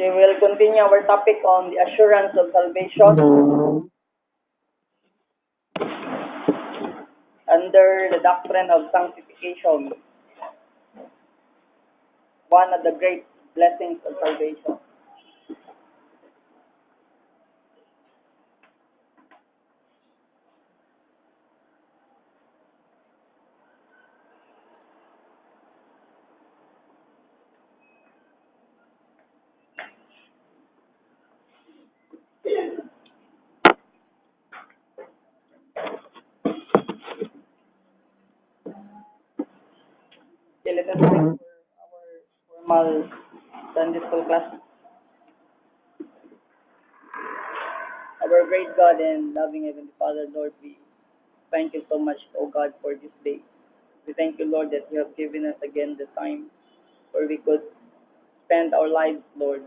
Okay, we'll continue our topic on the assurance of salvation under the doctrine of sanctification, one of the great blessings of salvation. Okay, let us pray for our formal Sunday school class. Our great God and loving Heavenly Father, Lord, we thank you so much, O God, for this day. We thank you, Lord, that you have given us again the time where we could spend our lives, Lord,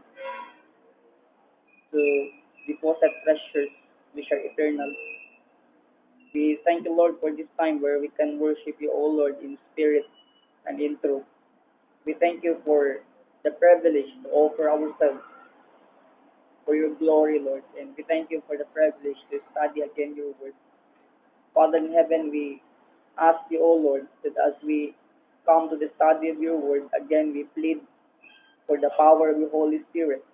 to deposit treasures which are eternal. We thank you, Lord, for this time where we can worship you, O Lord, in spirit and in truth. We thank you for the privilege to offer ourselves for your glory, Lord. And we thank you for the privilege to study again your word. Father in heaven, we ask you, O Lord, that as we come to the study of your word, again we plead for the power of your Holy Spirit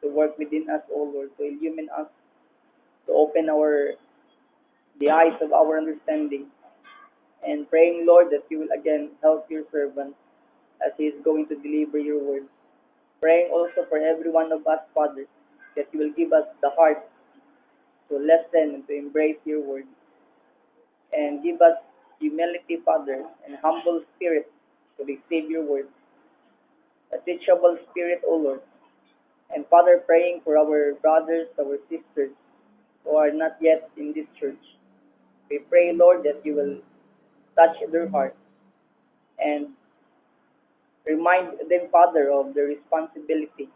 to work within us, O Lord, to illumine us, to open the eyes of our understanding, and praying, Lord, that you will again help your servant as he is going to deliver your word. Praying also for every one of us, Father, that you will give us the heart to listen and to embrace your word, and give us humility, Father, and humble spirit to receive your word, a teachable spirit, O Lord. And Father, praying for our brothers, our sisters who are not yet in this church. We pray, Lord, that you will touch their heart and remind them, Father, of the responsibility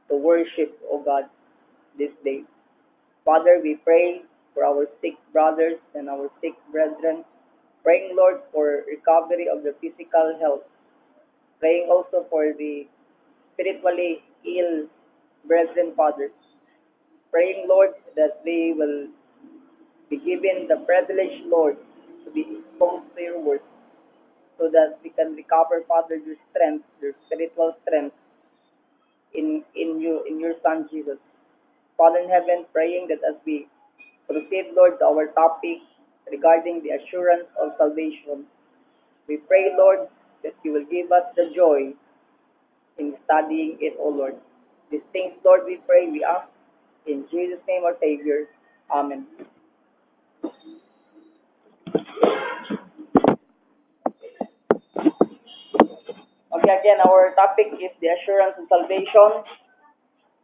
to worship, O God, this day. Father, we pray for our sick brothers and our sick brethren, praying, Lord, for recovery of their physical health, praying also for the spiritually ill brethren, Father, praying, Lord, that they will be given the privilege, Lord, to be exposed to your word, so that we can recover, Father, your strength, your spiritual strength in your Son Jesus. Father in heaven, praying that as we proceed, Lord, to our topic regarding the assurance of salvation, we pray, Lord, that you will give us the joy in studying it, O Lord. These things, Lord, we pray, we ask in Jesus' name, our Savior. Amen. Okay, again, our topic is the assurance of salvation.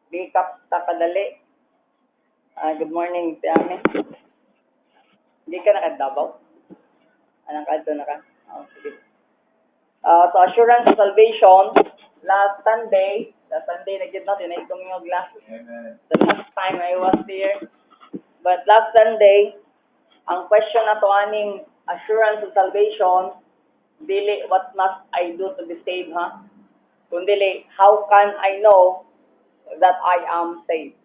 Recap ta kadali. Good morning, Tiame. Hindi ka nakadabaw? Anong kadto na ka? Oh, sige. So assurance of salvation, last Sunday na gid natin na itong yung last. The last time I was there. But last Sunday, ang question na to aning assurance of salvation, dili what must I do to be saved, ha? Kundili, how can I know that I am saved?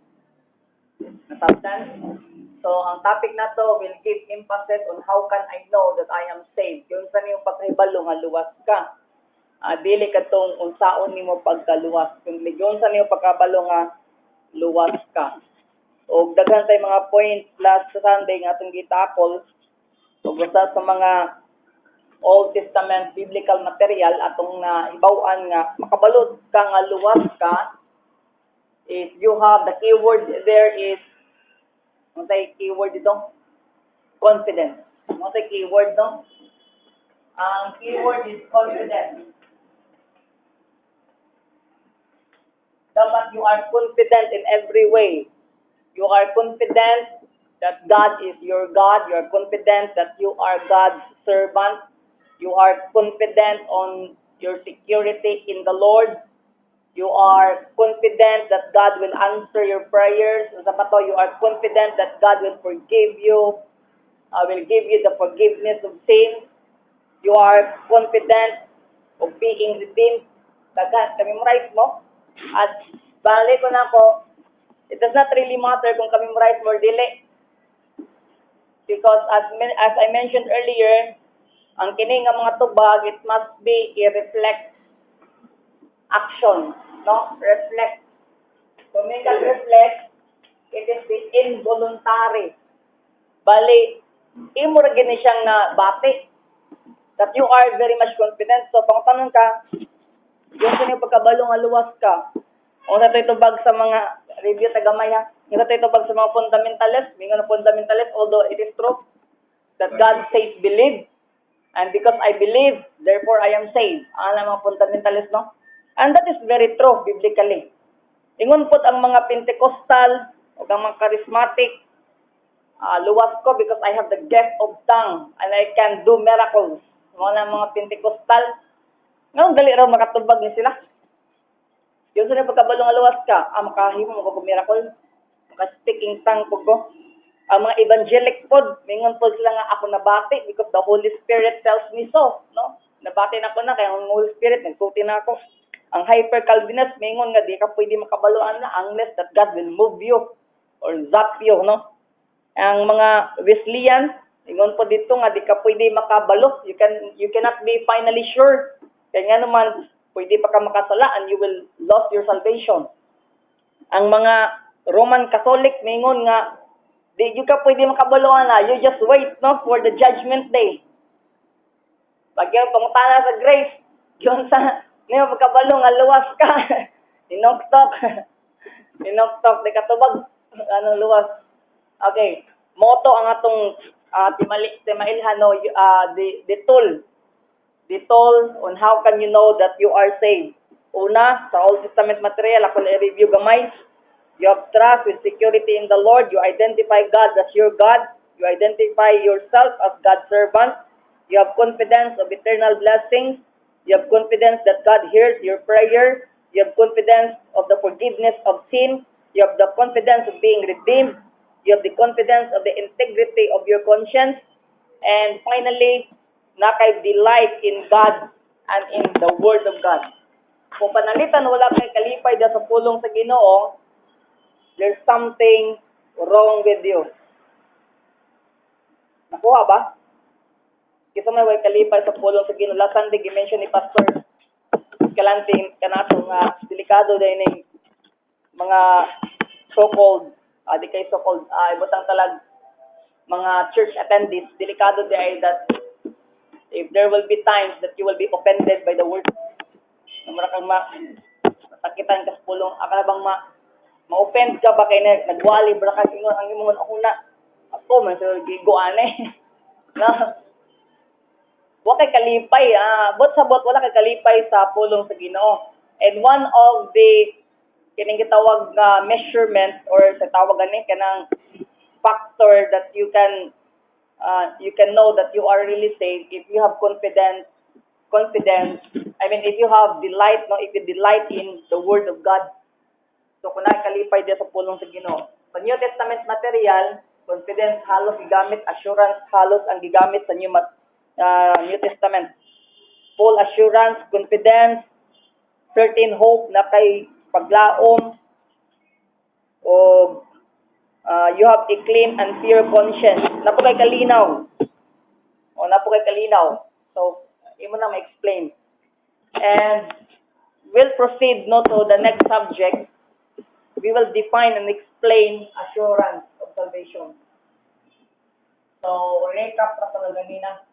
Nasabtan? So, ang topic na to will give emphasis on how can I know that I am saved. Yung sa niyong pagkahibalo nga luwas ka. Dili ka tong unsaon nimo pagkaluwas. Kung yun sa niyong pagkabalo nga luwas ka. O daghan tay mga points last Sunday nga atong gitakol. O basta sa mga Old Testament biblical material atong na ibaw-an nga makabalod ka nga luwas ka, if you have the keyword there is ano tay keyword dito? Confidence. Ano tay keyword no? Ang keyword is confidence. Dapat you are confident in every way. You are confident that God is your God. You are confident that you are God's servant. You are confident on your security in the Lord. You are confident that God will answer your prayers. You are confident that God will forgive you, will give you the forgiveness of sin. You are confident of being redeemed. Memorize mo. At Bali ko na ko, it does not really matter kung kami memorize more dili. Because as I mentioned earlier, ang kini nga mga tubag, it must be i-reflect action, no? Reflect. Kung may reflect, it is the involuntary. Bali, imo ra gini siyang na bati that you are very much confident. So, pangtanong ka, yung sino pagkabalo nga luwas ka, o sa tayo tubag sa mga review tagamay ha, yung sa tayo tubag sa mga fundamentalist, may nga fundamentalist, although it is true that God says believe, and because I believe, therefore I am saved. Ang mga fundamentalist, no? And that is very true, biblically. Ingon po ang mga Pentecostal, o ang mga charismatic, luwas ko because I have the gift of tongue, and I can do miracles. Mga Pentecostal, ngayon dali raw makatubag ni sila. Yung sa pagkabalo nga luwas ka, makahimo mo ko miracle, maka-speaking tongue po ko. Ang mga evangelic pod, mingon po sila nga ako nabati because the Holy Spirit tells me so, no? Nabati na ko na kaya ang Holy Spirit nagsulti na ako. Ang hyper-Calvinist, mingon nga di ka pwede makabaluan na unless that God will move you or zap you, no? Ang mga Wesleyan, mingon po dito nga di ka pwede makabalo. You cannot be finally sure. Kaya nga naman, pwede pa ka makasala and you will lose your salvation. Ang mga Roman Catholic, mingon nga, di you ka pwede makabaluan na, you just wait, no, for the judgment day. Pag yung pangutana sa grace, yun sa, ngayon pagkabalo nga luwas ka, inoktok, di katubag, luwas. Okay, moto ang atong timailhan, no, the tool on how can you know that you are saved. Una, sa Old Testament material, ako na-review gamay. You have trust with security in the Lord. You identify God as your God. You identify yourself as God's servant. You have confidence of eternal blessings. You have confidence that God hears your prayer. You have confidence of the forgiveness of sin. You have the confidence of being redeemed. You have the confidence of the integrity of your conscience. And finally, nakay delight in God and in the Word of God. Kung panalitan wala kay kalipay da sa pulong sa Ginoo, there's something wrong with you. Nakuha ba? Kisa may way kalipay sa pulong sa Ginoo. Last Sunday, gi-mention ni Pastor Kalanting kanato nga delikado dahil ng mga so-called, di kay so-called, ibutang talag, mga church attendees, delikado dahil that if there will be times that you will be offended by the word, na mara kang masakitan ka sa pulong, akala bang ma-offend ka ba kay nagwali, bra ka ingon, ang imong ako na, ako, man sa gigoan no? Wa kay kalipay, bot sa bot, wala kay kalipay sa pulong sa Ginoo. And one of the, kining gitawag na measurement, or sa tawag gani, kanang factor that you can know that you are really saved if you have confidence, if you have delight, no, if you delight in the Word of God. So, kung nakalipay din sa pulong sa Ginoo. Sa New Testament material, confidence halos gigamit, assurance halos ang gigamit sa New Testament. Full assurance, confidence, certain hope na kay paglaom, o you have a clean and pure conscience. Napo kay kalinaw. So, imo na ma-explain. And we'll proceed to the next subject. We will define and explain assurance of salvation. So, recap na sa ganina.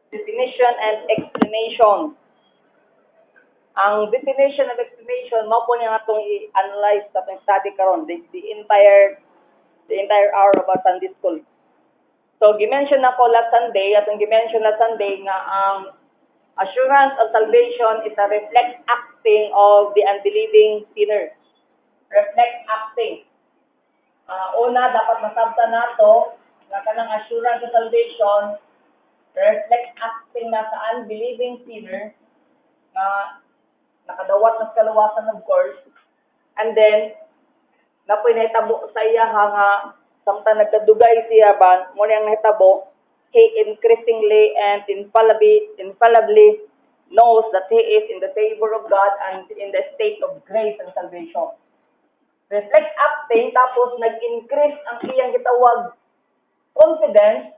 Definition and explanation. Ang definition and explanation, mao po niya atong i-analyze sa atong study karon the entire hour about Sunday school. So, gimension ako last Sunday, nga ang assurance of salvation is a reflex acting of the unbelieving sinner. Reflex acting. Una, dapat masabta nato na kanang assurance of salvation, reflex acting na sa unbelieving sinner na nakadawat na sa kaluwasan, of course, and then napoy nahitabo sa iya nga samtang nagkadugay siya ba, mo ang nahitabo, he increasingly and infallibly knows that he is in the favor of God and in the state of grace and salvation. Reflect acting, tapos nag-increase ang iyang gitawag confidence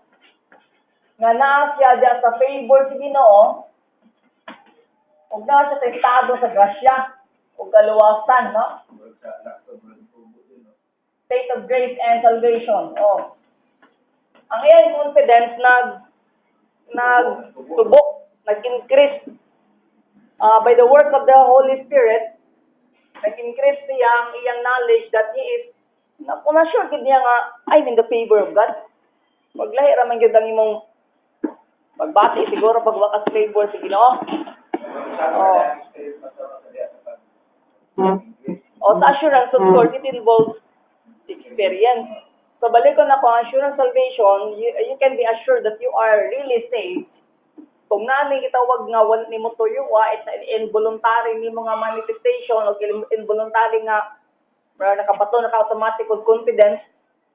nga naa siya diya sa favor sa Ginoo ug naa siya sa estado sa grasya ug kaluwasan, no? State of grace and salvation. Oh. Ang iyang confidence nagtubok, nag-increase by the work of the Holy Spirit. Nag-increase niya ang iyang knowledge that he is kung na-sure gid niya nga I'm in the favor of God. Maglahi ra man gyud ang imong pagbati siguro pag wakas favor sa Ginoo. Oh. O sa assurance of course it involves experience. So balik ko na po ang assurance salvation, you can be assured that you are really saved. Kung nani gitawag nga wala nimo tuyuwa, it's an involuntary nimo nga manifestation o involuntary nga nakabato naka-automatic with confidence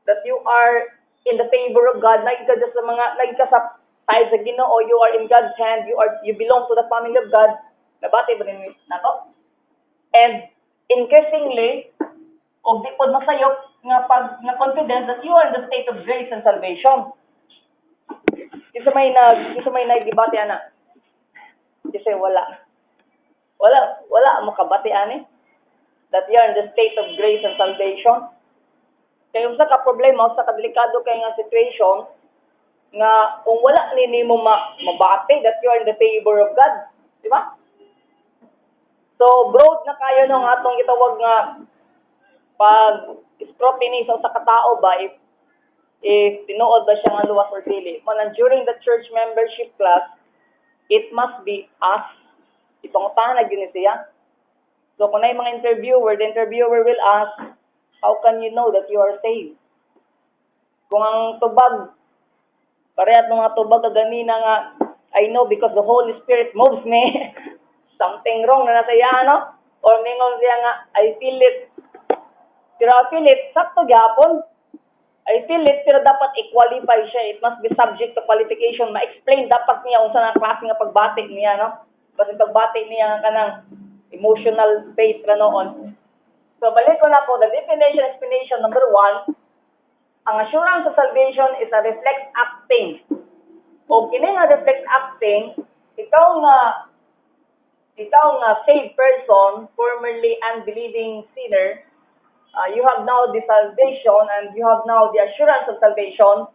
that you are in the favor of God, nagka sa mga nagka sa tayo sa Ginoo, you are in God's hand, you belong to the family of God. Nabati ba rin nato? And increasingly, o di pod masayop nga confidence that you are in the state of grace and salvation. Isa may nagibati ana. Kasi wala makabati ani that you are in the state of grace and salvation. Kaya usa ka problema, usa ka delikado kay nga situation nga kung wala nimo mabati that you are in the favor of God, di ba? So broad na kayo nung atong gitawag nga pag scrutiny sa usa ka tawo ba if tinuod ba siya nga luwas or dili. Man during the church membership class, it must be us. Ipangutangan na gyud siya. So kung na mga interviewer, the interviewer will ask, how can you know that you are saved? Kung ang tubag, parehas ng mga tubag kaganina nga, I know because the Holy Spirit moves me. Something wrong na nasa iya, no? Or mingon siya nga, I feel it. Pero I feel it, sakto gyapon. I feel it, pero dapat i-qualify siya. It must be subject to qualification. Ma-explain dapat niya kung saan ang klase nga pagbati niya, no? Kasi pagbati niya nga kanang emotional faith na noon. So, balik ko na po, the explanation number 1, ang assurance of salvation is a reflex acting. O kini nga reflex acting, ikaw nga saved person, formerly unbelieving sinner, you have now the salvation and you have now the assurance of salvation.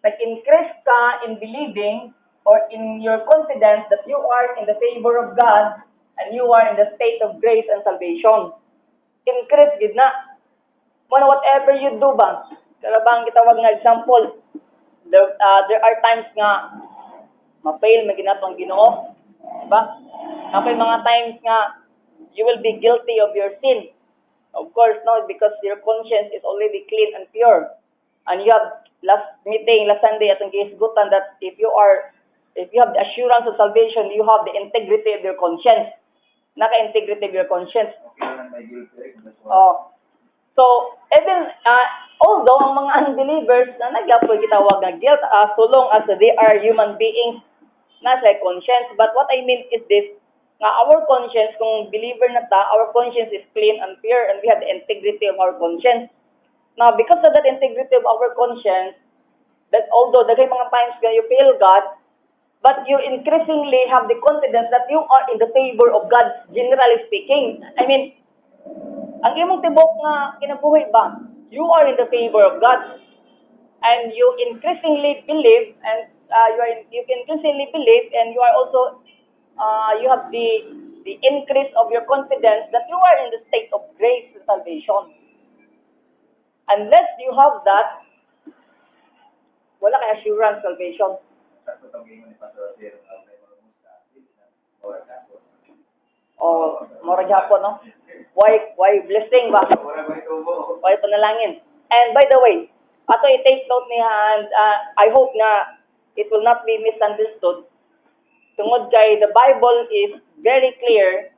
Nag-increase ka in believing or in your confidence that you are in the favor of God and you are in the state of grace and salvation. Increase gid na. Whatever you do ba, kaya bang gitawag nga example, there are times nga ma-fail maginatong Ginoo, diba? Kapay mga times nga you will be guilty of your sin. Of course, no, because your conscience is already clean and pure. And you have last Sunday atong gihisgutan that if you have the assurance of salvation, you have the integrity of your conscience. Naka-integrity of your conscience. Oh. So, even although ang mga unbelievers na nagyapoy gitawag na guilt, so long as they are human beings, nasa conscience. But what I mean is this, nga our conscience, kung believer na ta, our conscience is clean and pure and we have the integrity of our conscience. Now, because of that integrity of our conscience, that although daghay mga times nga you fail God, but you increasingly have the confidence that you are in the favor of God, generally speaking. I mean, ang imong tibok nga kinabuhi ba, you are in the favor of God. And you increasingly believe and you increasingly believe and you are also you have the increase of your confidence that you are in the state of grace and salvation. Unless you have that, wala kay assurance salvation. Oh, mura gyapon, no? Why blessing ba? Why panalangin? And by the way, ato i-take note niya and I hope na it will not be misunderstood. Tungod kay the Bible is very clear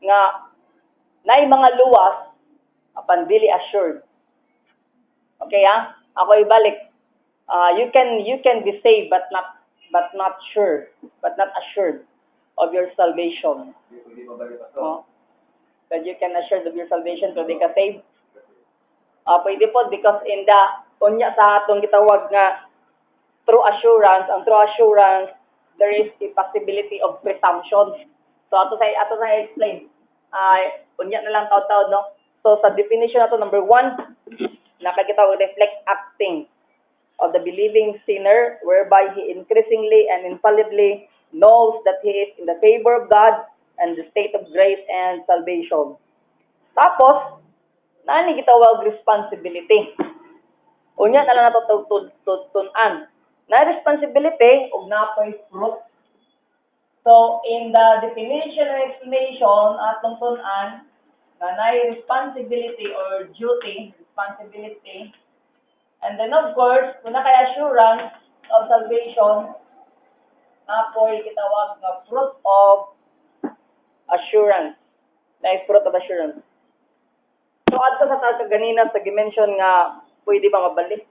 nga naay mga luwas apan dili assured. Okay, ha? Ako ibalik. You can be saved but not sure, but not assured of your salvation. Oh, that you can assured of your salvation so di ka saved. Pwede po because in the unya sa atong gitawag nga true assurance, ang true assurance there is a possibility of presumption. So ato sa explain. Unya na lang taw-taw no. So sa definition nato number 1, nakakita reflect acting of the believing sinner whereby he increasingly and infallibly knows that he is in the favor of God and the state of grace and salvation. Tapos, nani gitawag responsibility. Unya na lang nato tun-an. Na responsibility ug napoy fruit. So, in the definition and explanation atong tun-an, na responsibility or duty, responsibility. And then of course, kung na kay assurance of salvation, napoy gitawag nga fruit of assurance. Na fruit of assurance. So adto sa tawag ganina sa gimension nga pwede ba mabalik?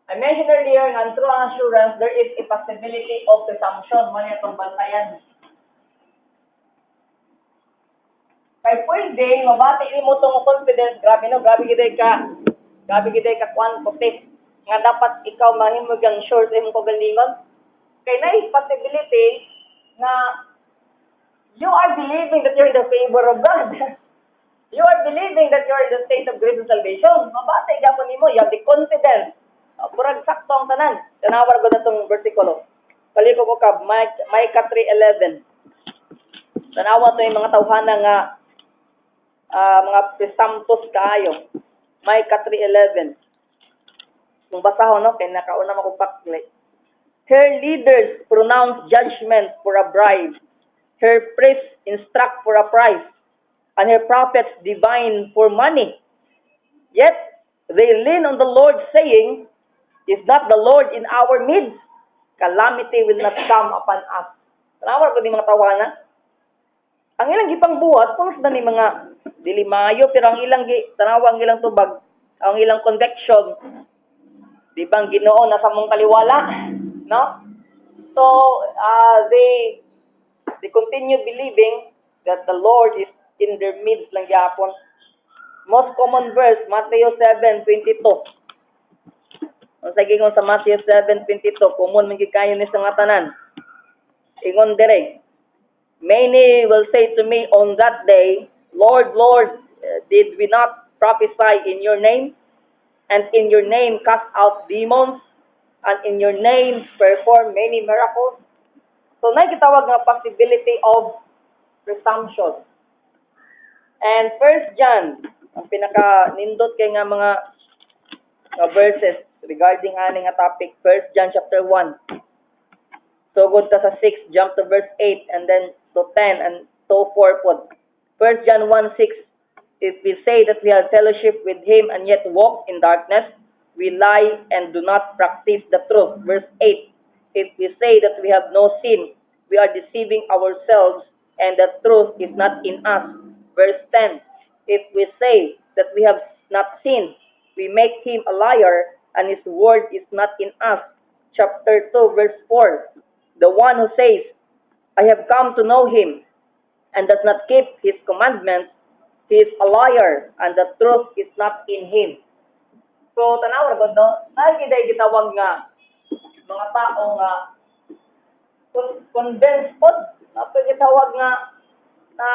I mentioned earlier nga through assurance there is a possibility of presumption mo itong bantayan. Kay pwede mabati mo tong confidence, grabe no, grabe gid ka kwan puti nga dapat ikaw mahimog ang sure sa imong kagalingon. Kay na possibility na you are believing that you're in the favor of God. You are believing that you're in the state of grace and salvation. Mabati gyapon nimo, you have the confidence. Purag sakto ang tanan. Tanawar ko na tong bersikulo. Kaliko ko ka Micah 3:11. Tanawa to yung mga tawhana nga mga presumptuous kaayo. Micah 3:11. Kung basahon no, kay nakauna man kong pakli. Her leaders pronounce judgment for a bribe. Her priests instruct for a price. And her prophets divine for money. Yet they lean on the Lord, saying, "Is not the Lord in our midst? Calamity will not come upon us." Tanawar ko di mga tawana. Ang ilang gipang buhat, kung sa ni mga dili maayo, pero ang ilang tanawa ang ilang tubag, ang ilang conviction, di bang Ginoo nasa mong kaliwala, no? So they continue believing that the Lord is in their midst lang gyapon. Most common verse, Matthew 7:22. Ang sagingon sa Matthew 7:22, common man gid kayo ni sa nga tanan. Ingon dire, many will say to me on that day, Lord, Lord, did we not prophesy in your name? And in your name cast out demons? And in your name perform many miracles? So, nakikitawag nga possibility of presumption. And 1 John, ang pinaka-nindot kay nga mga verses regarding aning nga topic, 1 John chapter 1. So, good ka sa 6, jump to verse 8, and then to 10, and to 4 po. 1 John 1:6, if we say that we have fellowship with Him and yet walk in darkness, we lie and do not practice the truth. Verse 8, if we say that we have no sin, we are deceiving ourselves and the truth is not in us. Verse 10, if we say that we have not sinned, we make Him a liar and His word is not in us. Chapter 2, verse 4, the one who says, I have come to know Him and does not keep His commandments, he is a liar and the truth is not in him. So, tanaw na no? Nakikiday gitawag nga mga tao nga convinced po. Napagitawag nga na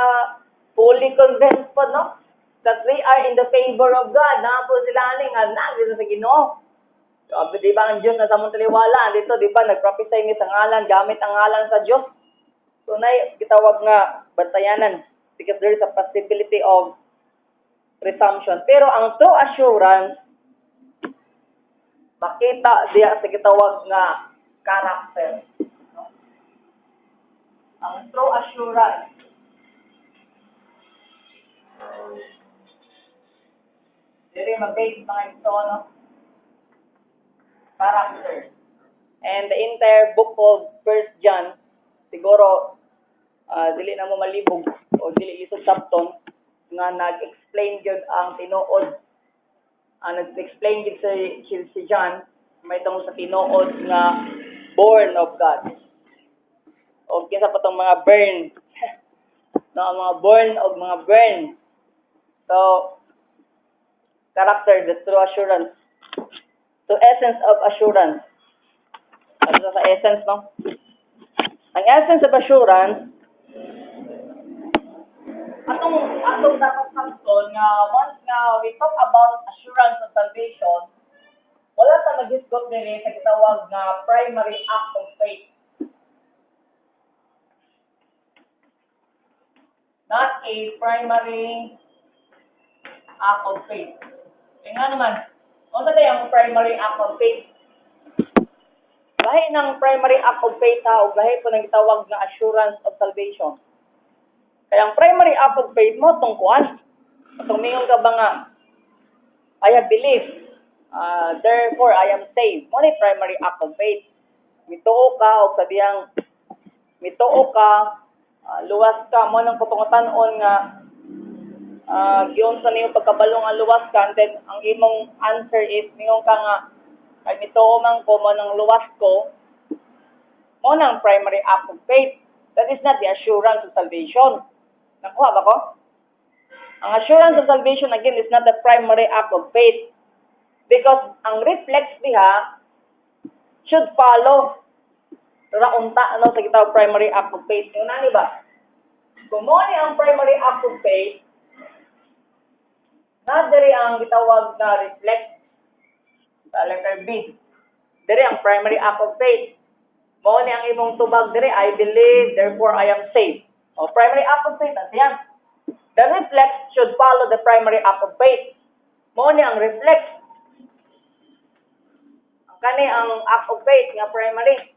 fully convinced po, no? That they are in the favor of God. Na po sila aning dito sa Ginoo. So, di ba ang Diyos na sa mong taliwala? Dito, di ba, nagprophesy ni sa ngalan, gamit ang ngalan sa Diyos. So, gitawag nga bantayanan because there is a possibility of presumption. Pero ang true assurance, makita diya sa gitawag nga character. No? Ang true assurance, dili mag-base mga ito, no? Character. And the entire book of 1 John, siguro, dili na mo malibog o dili lisod sabton nga nag-explain gyud ang tinuod nag-explain din si John, may tungkol sa tinuod nga born of God. O kinsa pa tong mga burn. No, ang mga born of mga burn. So, character, the true assurance. So, essence of assurance. Ano sa essence, no? Ang essence of assurance, atong dapat samton nga once nga we talk about assurance of salvation, wala ta mag-discuss nila sa gitawag nga primary act of faith. Not a primary act of faith. Kaya nga naman, ano sa ang primary act of faith? Lahi ng primary act of faith ha, o lahi po nang gitawag na assurance of salvation. Kaya ang primary act of faith mo, tungkuan. Tumingon ka ba nga, I have believed, therefore I am saved. Mo ni primary act of faith. Mituo ka, o sabihang, mituo ka, luwas ka, mo nang putungutan-on nga, giyon sa niyong pagkabalong ang luwas ka, and then ang imong answer is, mingon ka nga, ay mituo man ko, mo nang luwas ko, mo nang primary act of faith. That is not the assurance of salvation. Nakuha ba ko? Ang assurance of salvation, again, is not the primary act of faith. Because ang reflex diha should follow raunta ano sa gitawag primary act of faith. Yung nani ba? Kung mo ni ang primary act of faith, na diri ang gitawag na reflex sa letter B. Diri ang primary act of faith. Mo ni ang imong tubag diri, I believe, therefore I am saved. O primary act of faith, ano yan? The reflex should follow the primary act of faith. Mo ni ang reflex. Ang kani ang act of faith nga primary.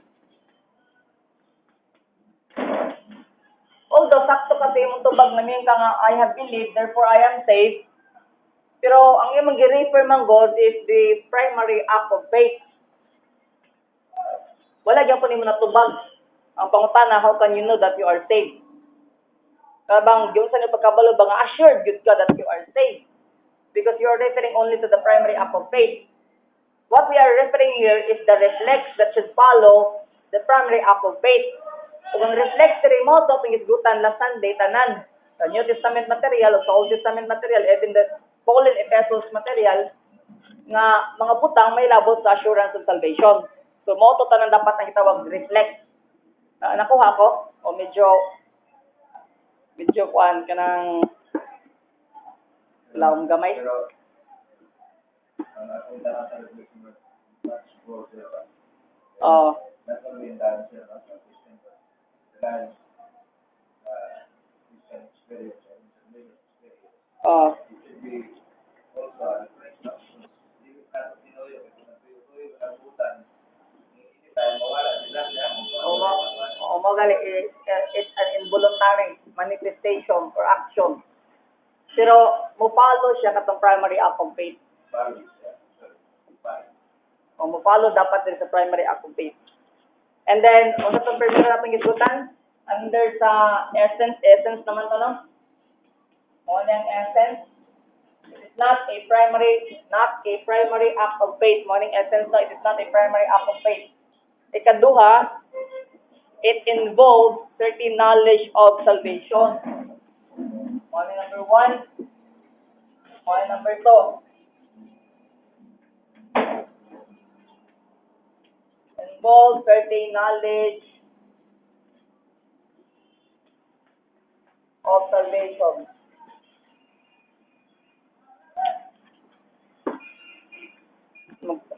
Although sakto kasi imong tubag maning ka nga I have believed, therefore I am saved. Pero ang imong gi-refer man God is the primary act of faith. Wala gyud po nimo natubag. Ang pangutana, how can you know that you are saved? Kabang yung sa pagkabalo ba nga assured good ka that you are saved? Because you are referring only to the primary act of faith. What we are referring here is the reflex that should follow the primary act of faith. Kung ang reflex mo sa pingisgutan last Sunday, tanan, sa New Testament material o sa Old Testament material, even the Paul and Ephesus material, nga mga butang may labot sa assurance of salvation. So, mo to tanan dapat ang itawag reflex. Nakuha ko? O medyo kuan ka ng lawang gamay. Oh. Oh. It's an involuntary manifestation or action. Pero mo follow siya katong primary act of faith. O mo follow dapat din sa primary act of faith. And then, ano itong primary natin isutan? Under sa essence naman to, no? O yung essence, it is not a primary act of faith. Mo yung essence, no? It is not a primary act of faith. Ikaduha, it involves certain knowledge of salvation. Mo yung number 1. Mo yung number 2. Involve certain knowledge of salvation.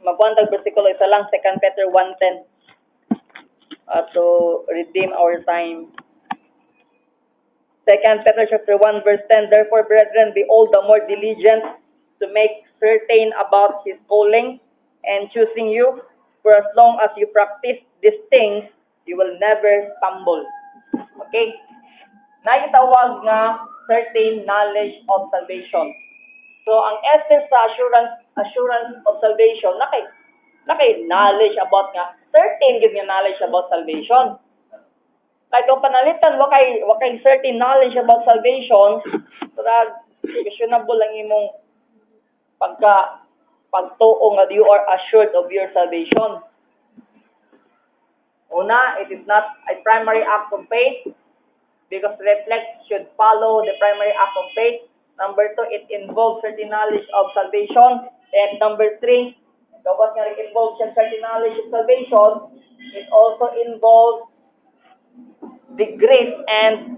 Magbuantag versikulo isa lang, 2 Peter 1:10. To redeem our time. 2 Peter chapter 1 verse 10, therefore, brethren, be all the more diligent to make certain about his calling and choosing you. For as long as you practice these things, you will never stumble. Okay? Naitawag nga certain knowledge of salvation. So, ang essence sa assurance of salvation, nakay knowledge about nga, certain give nga knowledge about salvation. Kahit kung panalitan, wakay certain knowledge about salvation, so that questionable lang imong pagtuo nga you are assured of your salvation. Una, it is not a primary act of faith because reflex should follow the primary act of faith. Number 2, it involves certain knowledge of salvation. And number 3, kapag nga it involves certain knowledge of salvation, it also involves the grace and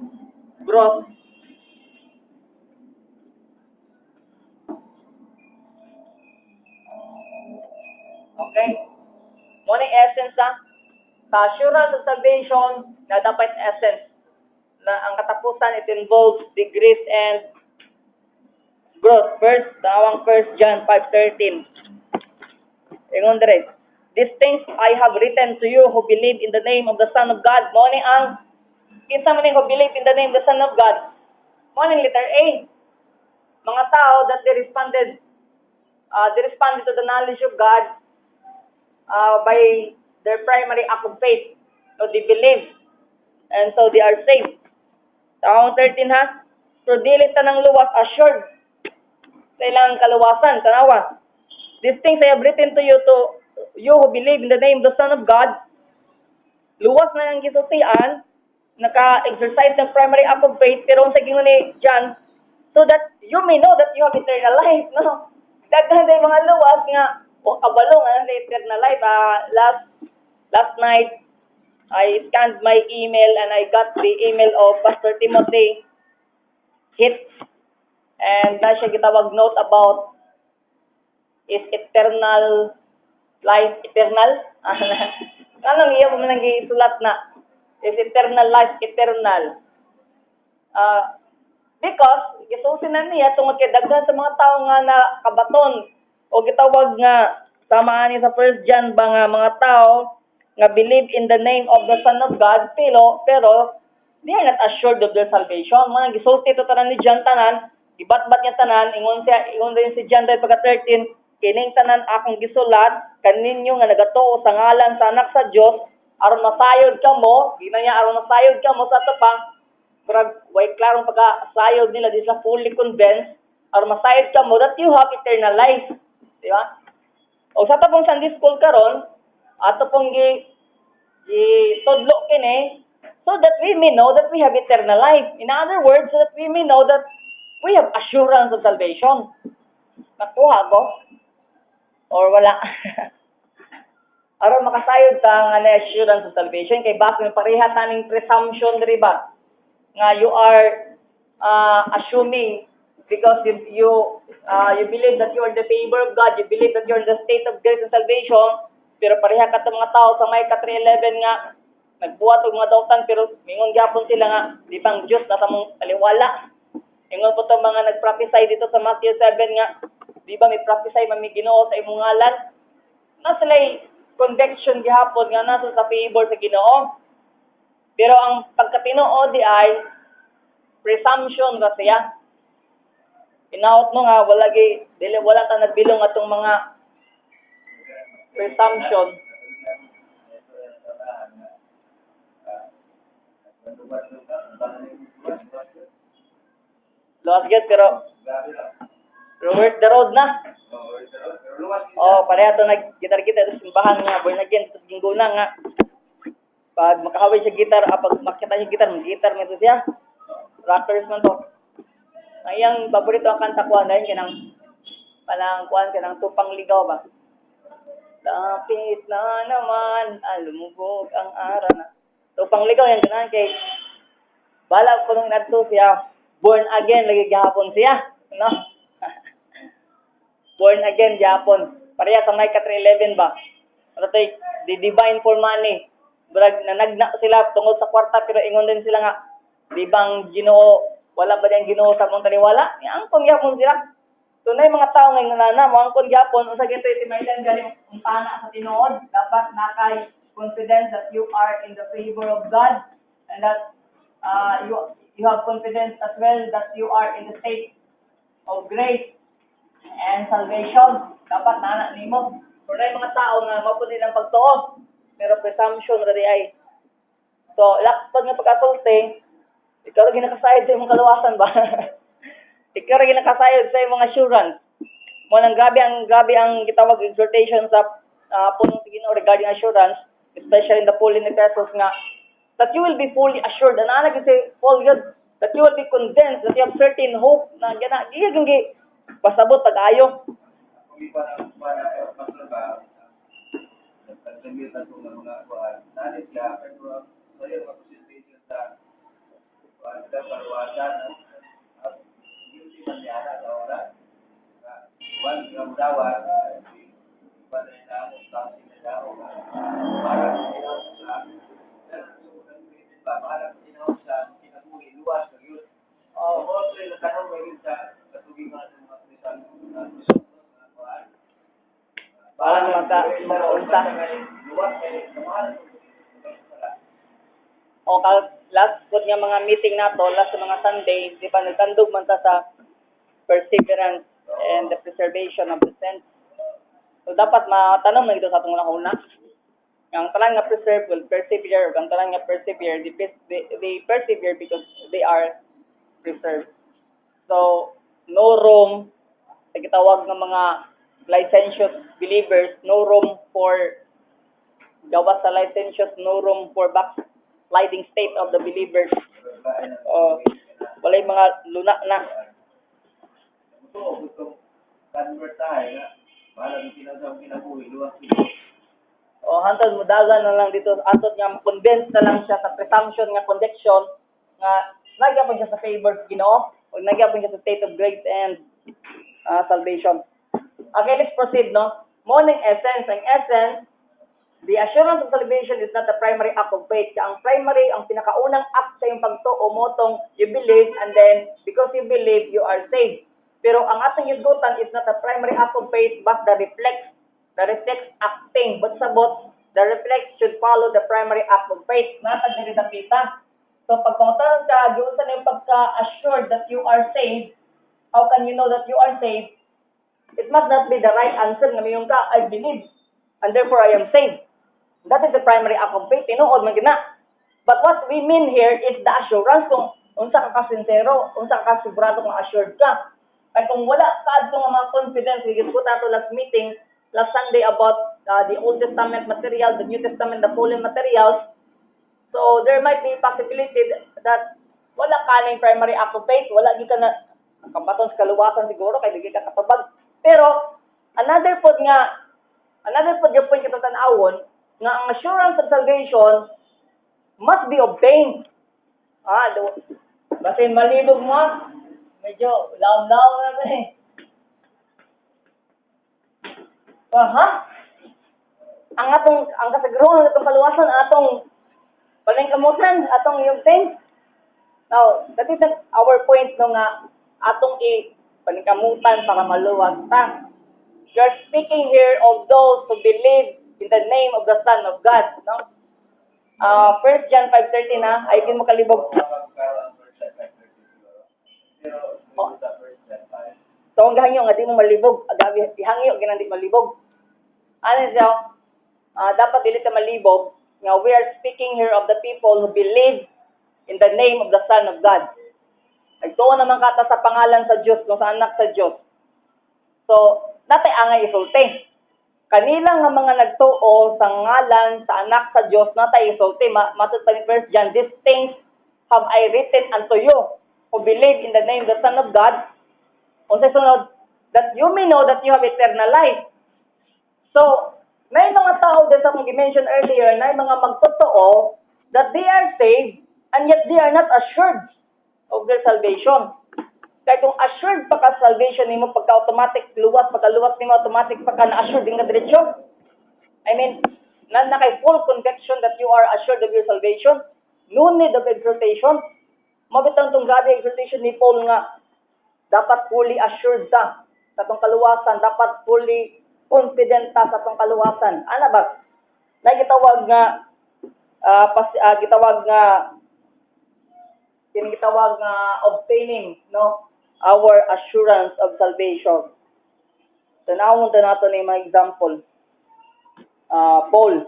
growth. Okay? Muna yung essence sa assurance of salvation na dapat essence na ang katapusan, it involves the grace and growth. First, tawang 1 John 5:13. Ingon dire, these things I have written to you who believe in the name of the Son of God. Mo ni ang kinsa man who believe in the name of the Son of God. Mo ni letter A. Mga tao that they responded to the knowledge of God by their primary act of faith. So they believe and so they are saved. Tawang 13 ha. So dili tanang luwas assured sa ilang kaluwasan. Tanawa. These things I have written to you who believe in the name of the Son of God. Luwas na ang gisusian, naka-exercise ng primary act of faith, pero sa gingon ni John, so that you may know that you have eternal life, no? Daghan day mga luwas nga, o kabalo nga na eternal life. Last night, I scanned my email and I got the email of Pastor Timothy Hit. And na siya gitawag note about is eternal life eternal? Anong iya mo nang gisulat na? Is eternal life eternal? Because gisusin na niya tungod kay daghan sa mga tao nga na kabaton o gitawag nga samaan ni sa 1 John ba nga mga tao nga believe in the name of the Son of God pero they are not assured of their salvation. Mga gisulti to tanan ni John tanan, ibat-bat niya tanan, ingon din si John dahil pagka 13, kining tanan akong gisulat kaninyo nga nagatuo sa ngalan sa anak sa Dios aron masayod kamo, gina niya aron masayod kamo sa tapang murag way klarong pagka-sayod nila di sa fully convinced aron masayod kamo that you have eternal life. Di ba? O sa tapong Sunday school karon, ato pong tudlo kini so that we may know that we have eternal life. In other words, so that we may know that we have assurance of salvation. Nakuha ko? Or wala? Aron makasayod ka nga na assurance of salvation, kay base ng pareha taning presumption diri ba? Nga you are assuming because you believe that you are in the favor of God, you believe that you are in the state of grace and salvation, pero pareha ka mga tao sa Micah 3:11 nga nagbuhat og mga dautan pero mingon gyapon sila nga di pang Dios nasa mong taliwala. Ingon po itong mga nag-prophesy dito sa Matthew 7 nga, di ba may prophesy may Ginoo sa imong ngalan? Na sila'y conviction gihapon nga nasa sa favor sa Ginoo. Pero ang pagkatinoo di ay presumption ra siya. Inaot mo nga wala ta nagbilong atong mga presumption. Luwas gyud pero worth the road na. Oh, pareha to nag-gitar kita sa simbahan nga born again sa Gingguna nga. Pag makahaway siya gitar, pag makita siya gitar, mag-gitar man to siya. Rockers man to. Ang iyang paborito ang kanta kuan dahil kanang kuan kanang tupang ligaw ba. Lapit na naman, lumubog ang araw na. Tupang ligaw yan kanang kay bala ko nung nadto siya. Born again lagi gihapon siya, no? Born again gihapon. Pareha sa Micah 3:11 ba? Ano tay the divine for money. Brag nanagna sila tungod sa kwarta pero ingon din sila nga di bang Ginoo wala ba diyang Ginoo sa mong taniwala? Angkon gyapon sila. Tunay mga tao nga nana mo angkon gyapon unsa gyud ti mailan galing umpana sa tinuod dapat nakay confidence that you are in the favor of God and that you have confidence as well that you are in the state of grace and salvation. Dapat nana nimo. Pero na mga tao nga mapunin ang pagtuo, pero presumption ra di ay. So, lakpad nga pagkasulti, ikaw ra ginakasayod sa imong kaluwasan ba? Ikaw ra ginakasayod sa imong assurance. Mo nang grabe ang gitawag exhortation sa punong sa Ginoo regarding assurance, especially in the Pauline epistles nga that you will be fully assured. Ano na kasi Paul yun, that you will be convinced that you have certain hope na gana gigi pasabot pag-ayo. Hindi pa para maglaba. Nagtagdamit na itong mga kuhaan. Nalit siya, pero sa'yo mag-presentation sa kuhaan na paruwasan at hindi man niya na wala. One, yung dawa, iba na yung damo, kasi na damo, parang tinawag sa parang tinawag sa kinabuhi, luwas na yun. So, also yung natanong ngayon sa katugingan ng mga krisan na kuhaan. Parang magkaunsa. O last good nga mga meeting nato, last sa mga Sunday, di ba nagtandog man ta sa perseverance and the preservation of the saints. So dapat matanong na ito sa atong una. Ang tanan nga preserve will persevere, ang tanan nga persevere, they persevere because they are preserved. So no room sa gitawag ng mga licentious believers, no room for gawas sa licentious, no room for backsliding state of the believers. Walay mga luna na. Gusto convert tayo na parang kinabuhi, luwas O hantod mo dagan na lang dito, antod nga convince na lang siya sa presumption nga conviction nga nagyapon siya sa favor sa Ginoo o nagyapon siya sa state of grace and salvation. Okay, let's proceed, no? Morning essence. Ang essence, the assurance of salvation is not the primary act of faith. Ang primary, ang pinakaunang act sa iyong pagtuo mo tong you believe and then because you believe, you are saved. Pero ang ating yugutan is not the primary act of faith but the reflex acting. But sabot, the reflex should follow the primary act of faith. Natag diri pita. So pag pangutanan ka, giunsa na yung pagka-assured that you are saved, how can you know that you are saved? It must not be the right answer nga mayong ka, I believe, and therefore I am saved. That is the primary act of faith. Tinuod man gina. But what we mean here is the assurance kung unsa ka kasinsero, unsa ka sigurado kung assured ka. Kaya kung wala ka adto nga mga confidence, gigiskutan to last meeting, last Sunday about the Old Testament material, the New Testament, the Pauline materials. So there might be possibility that wala ka na yung primary act of faith, wala di ka na kabaton sa kaluwasan siguro kay di ka katubag. Pero another pod yung point kita tan-awon nga ang assurance of salvation must be obtained. Basin malibog mo, medyo law-law na eh. Ang kasagaron ng itong kaluwasan, atong palengkamutan, atong i-obtain. Now, that is our point no nga, atong palengkamutan para maluwas ta. You are speaking here of those who believe in the name of the Son of God. No? 1 John 5:13 na, ay mo kalibog. So, ang gahangyo nga di mo malibog, ihangyo ginandi malibog. Ano siya? Dapat dili ka malibog. Nga we are speaking here of the people who believe in the name of the Son of God. Nagtuo naman kata sa pangalan sa Diyos, kung sa anak sa Diyos. So, natay angay isulti. Kanila nga mga nagtuo sa ngalan sa anak sa Diyos, natay isulti. Matod pa ni 1 John, these things have I written unto you who believe in the name of the Son of God. Kung sa sunod, that you may know that you have eternal life. So, may mga tao din sa kong mention earlier na mga magtotoo that they are saved and yet they are not assured of their salvation. Kaya kung assured pa ka salvation nimo pagka-automatic pagka-luwas nimo automatic pa ka na-assured din nga diretsyo. I mean, na kay full conviction that you are assured of your salvation, no need of exhortation. Mabitang tong grabe exhortation ni Paul nga dapat fully assured ta sa tong kaluwasan, dapat fully confident ta sa tong kaluwasan. Ano ba? Gitawag nga obtaining our assurance of salvation. Tanawon ta nato ni mga example. Paul.